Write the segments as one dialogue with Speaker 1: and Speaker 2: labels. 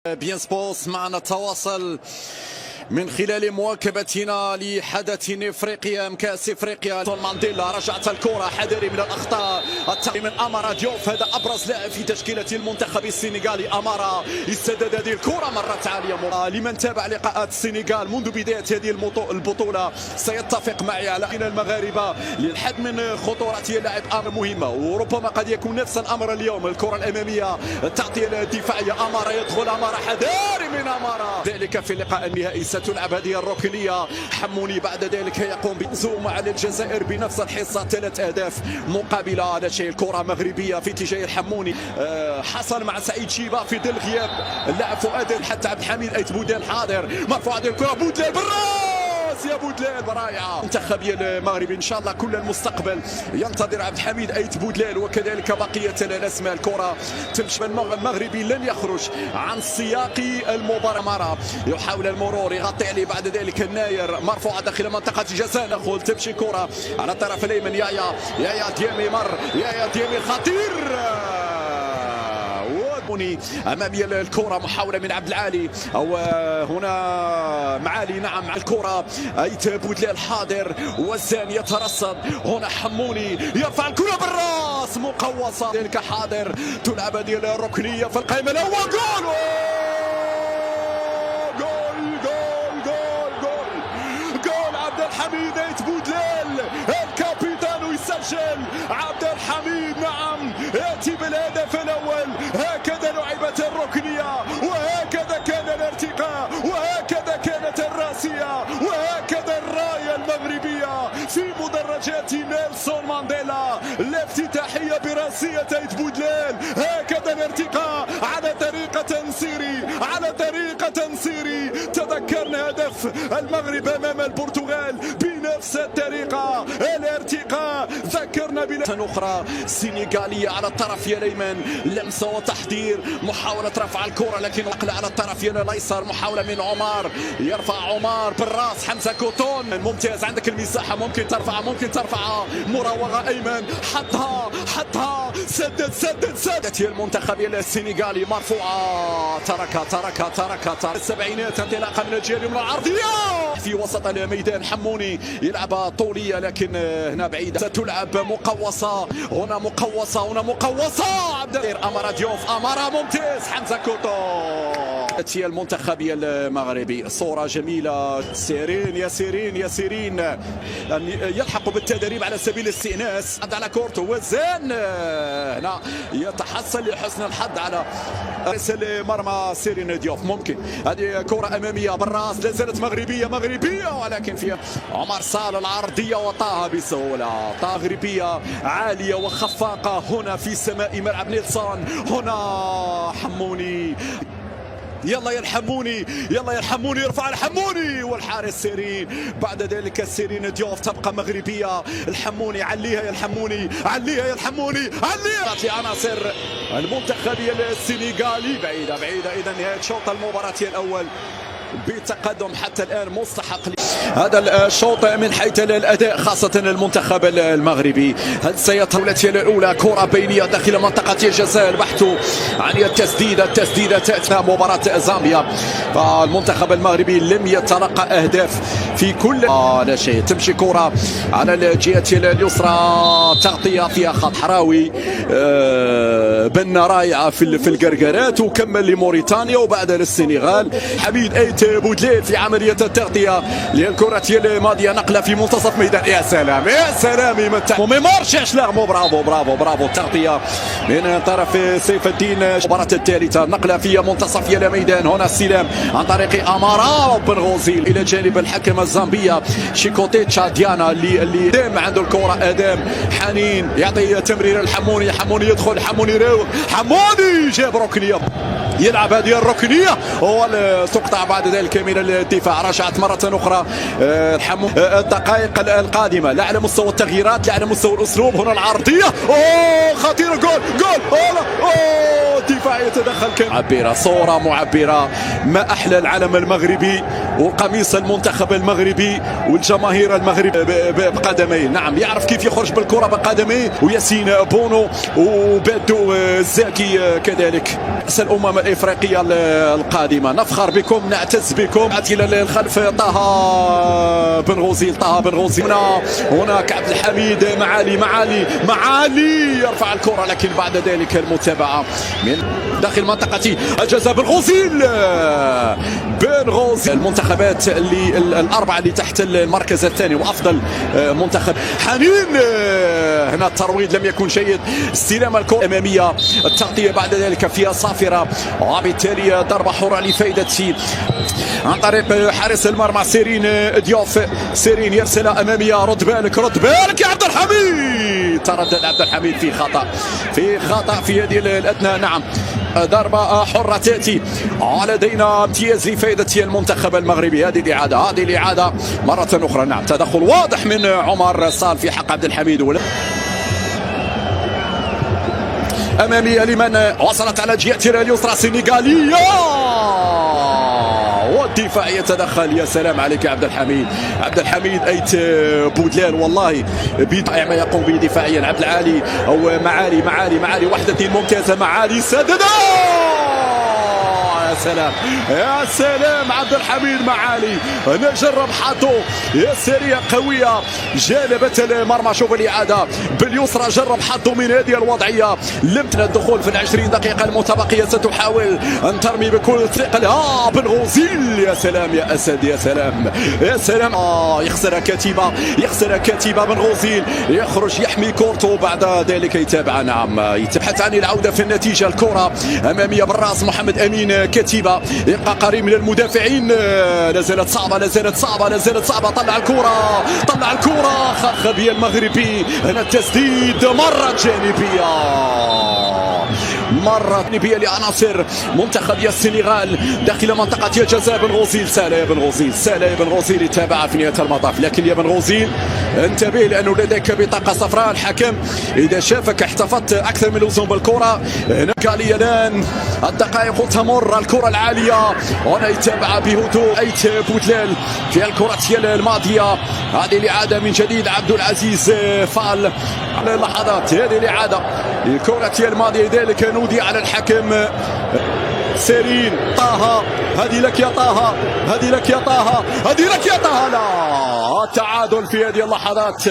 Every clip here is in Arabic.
Speaker 1: بيان سبورس معنا تواصل من خلال مواكبتنا لحدث افريقيا كاس افريقيا. مانديلا رجعت الكره، حذري من الاخطاء من امارا ديوف، هذا ابرز لاعب في تشكيله المنتخب السنغالي. امارا يسدد هذه الكره، مرت عاليه. لمن تابع لقاءات السنغال منذ بدايه هذه البطوله سيتفق معي على ان المغاربه للحد من خطوره اللاعب امر مهمه، وربما قد يكون نفس الامر اليوم. الكره الاماميه، التغطيه الدفاعيه، امارا يدخل، امارا حذاري من امارا. ذلك في اللقاء النهائي ستلعب هذه الركنيه. حموني بعد ذلك يقوم بزوم على الجزائر بنفس الحصه، 3 أهداف مقابله لا شيء. الكره مغربيه في اتجاه الحموني، حصل مع سعيد شيبه في ظل غياب اللاعب فؤاد حتى عبد الحميد ايت بودلال حاضر. مرفوعه هذه الكره، بودلال بالراس، يا بودلال رائعه. المنتخب المغربي ان شاء الله كل المستقبل ينتظر عبد الحميد ايت بودلال وكذلك بقيه الاسماء. الكره تمشي، المغربي لن يخرج عن سياق المباراه. يحاول المرور، يغطي عليه بعد ذلك الناير، مرفوعه داخل منطقه جزاء. نقول تمشي كره على الطرف الايمن، يايا ديامي مر، يايا ديامي خطير امامي. الكره محاوله من عبد العالي، او هنا معالي، نعم الكره ايت بودلال حاضر، وزان يترصد. هنا حموني يرفع الكره بالراس، مقوصه ذلك حاضر. تلعب هذه الركنيه في القائمه الاول. جول عبد الحميد ايت بودلال الكابيتان يسجل. عبد الحميد نعم ياتي بالهدف الاول. هكذا لعبت الركنيه، وهكذا كان الارتقاء، وهكذا كانت الراسيه، وهكذا الرايه المغربيه في مدرجات نيلسون مانديلا. الافتتاحيه براسيه ايت بودلال، هكذا الارتقاء على طريقه تنسيري، على طريقه تنسيري. تذكرنا هدف المغرب امام البرتغال بنفس الطريقه، الارتقاء. ذكرنا بلمسه اخرى سنغاليه على الطرف الايمن، لمسه وتحضير، محاوله رفع الكره لكن نقله على الطرف الايسر. محاوله من عمر، يرفع عمر بالراس، حمزه كوتون ممتاز، عندك المساحه، ممكن ترفعها، مراوغه ايمن، حطها، سدد المنتخب السنغالي، مرفوعه، ترك السبعينات، انطلاقه من الجهه اليمنى، العرضيه في وسط الميدان. حموني يلعبها طوليه لكن هنا بعيده. ستلعب مقوصه، هنا مقوصه، عبد امارا ديوف، امارا ممتاز، حمزه كوتو. هي المنتخب المغربي، صوره جميله. ياسرين يلحق بالتدريب على سبيل الاستئناس. على كورته وزان، هنا يتحصل لحسن الحظ على رأس المرمى سيرين ديوف. ممكن هذه كره اماميه بالراس، لا زالت مغربيه ولكن فيها عمر صال العرضيه وطاها بسهوله. مغربيه عاليه وخفاقه هنا في سماء ملعب نيلسون. هنا حموني، يلا يا الحموني، يرفع الحموني والحارس سيرين. بعد ذلك سيرين ديوف تبقى مغربيه. الحموني، عليها يا الحموني، عليها عناصر المنتخب السنغالي. بعيده اذا نهايه شوط المباراه الاول بتقدم حتى الآن مستحق. هذا الشوط من حيث الأداء خاصة المنتخب المغربي. هل سيطولة الأولى، كرة بينية داخل منطقة الجزاء، البحث عن التسديدة تأتي مباراة زامبيا. فالمنتخب المغربي لم يتلقى أهداف في كل لا شيء. تمشي كرة على الجهة اليسرى، تغطية فيها خط حراوي، بنة رائعة في القرقرات، وكمل لموريتانيا وبعدها للسنغال. حميد ايت بودلال في عملية التغطية للكرة الماضية، نقلة في منتصف ميدان. يا سلام ميمار شاشلغمو، برافو التغطية من طرف سيف الدين. المباراة الثالثة، نقلة في منتصف الميدان، هنا السلام عن طريق امارا بن غوزيل الى جانب الحكم الزامبية شيكوتيتشا ديانا اللي دائما عنده الكرة. ادم حنين يعطي تمرير الحموني، يدخل، حموني جاب ركنية، يلعب هذه الركنيه، تقطع بعد ذلك من الدفاع. رجعت مره اخرى الدقائق القادمه، لا على مستوى التغييرات، لا على مستوى الاسلوب. هنا العرضيه، خطيره، جول والدفاع يتدخل معبرة، صورة معبرة. ما أحلى العلم المغربي وقميص المنتخب المغربي والجماهير المغرب بقدميه. نعم يعرف كيف يخرج بالكرة بقدميه. وياسين بونو وبادو الزاكي كذلك. كأس الأمم الإفريقية القادمة نفخر بكم، نعتز بكم. إلى الخلف طه بن غوزيل، طه بن غوزيل. هناك عبد الحميد معالي يرفع الكرة، لكن بعد ذلك المتابعة من داخل منطقة الجزاء. بن غوزيل المنتخبات اللي الأربعة اللي تحت المركز الثاني وأفضل منتخب. حنين هنا الترويض لم يكن جيد. استلام الكرة الأمامية، التغطية بعد ذلك فيها صافرة، وبالتالي ضربة حرة لفائدة عن طريق حارس المرمى سيرين ديوف. سيرين يرسلها أمامية. رد بالك يا عبد الحميد. تردد عبد الحميد في خطأ في هذه الأدنى. نعم ضربة حرة تأتي. لدينا امتياز لفائدة المنتخب المغربي. هذه الإعادة مرة أخرى. نعم تدخل واضح من عمر صال في حق عبد الحميد. أمامية لمن وصلت على جهة اليسرى السنغالية، والدفاع يتدخل. يا سلام عليك يا عبد الحميد أيت بودلال، والله بدفاع ما يقوم به دفاعيا. عبد العالي أو معالي وحدة ممتازة. معالي سدد. يا سلام عبد الحميد معالي نجرب حاطو. يا سرية قوية جانبت المرمى. شوف الإعادة باليسرى، جرب حاطو من هذه الوضعية. لم الدخول في 20 دقيقة المتبقية. ستحاول أن ترمي بكل ثقل. بن غوزيل. يا سلام يا أسد، يا سلام. يخسر كتيبة بن غوزيل. يخرج يحمي كورتو، بعد ذلك يتابع. نعم يتبحث عن العودة في النتيجة. الكرة أمامية بالراس. محمد أمين كتيبة يبقى قريب من المدافعين. لا زالت صعبة. طلع الكرة خبي المغربي. هنا التسديد مرة جانبية لعناصر منتخب السنغال داخل منطقة الجزاء. بن غوزيل سالي بن غوزيل يتابع في نهاية المطاف. لكن يا بن غوزيل انتبه، لأنه لديك بطاقة صفراء. الحكم إذا شافك احتفظت أكثر من اللزوم بالكرة. هنا قال الآن الدقائق تمر. الكرة العالية هنا يتابع بهدوء أيت بودلال في الكرة الماضية. هذه الإعادة من جديد. عبد العزيز فال على اللحظات. هذه الإعادة الكرة الماضية، ذلك نودي على الحكم. سيرين طه. هذه لك يا طه. لا، التعادل في هذه اللحظات.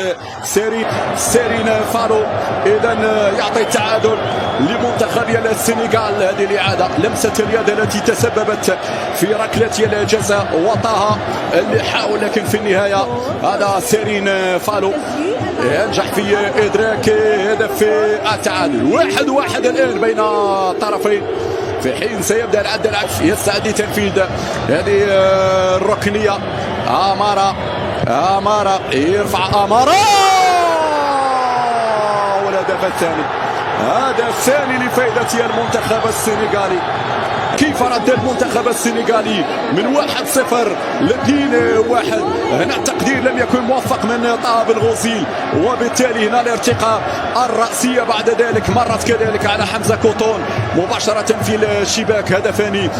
Speaker 1: سيرين فالو إذا يعطي التعادل لمنتخب السنغال. هذه الإعادة لمسة اليد التي تسببت في ركلة الجزاء، وطه اللي حاول، لكن في النهاية هذا سيرين فالو ينجح في إدراك هدف التعادل. 1-1 الآن بين الطرفين، في حين سيبدأ العد العكس. يستعد لتنفيذ هذه الركنية. أمارة يرفع والهدف الثاني لفائدة المنتخب السنغالي. كيف رد المنتخب السنغالي من 1-0 ل 2-1. هنا التقدير لم يكن موفق من طه بن غوزيل، وبالتالي هنا الارتقاء الرأسية بعد ذلك مرت كذلك على حمزة كوطون مباشرة في الشباك. هدفان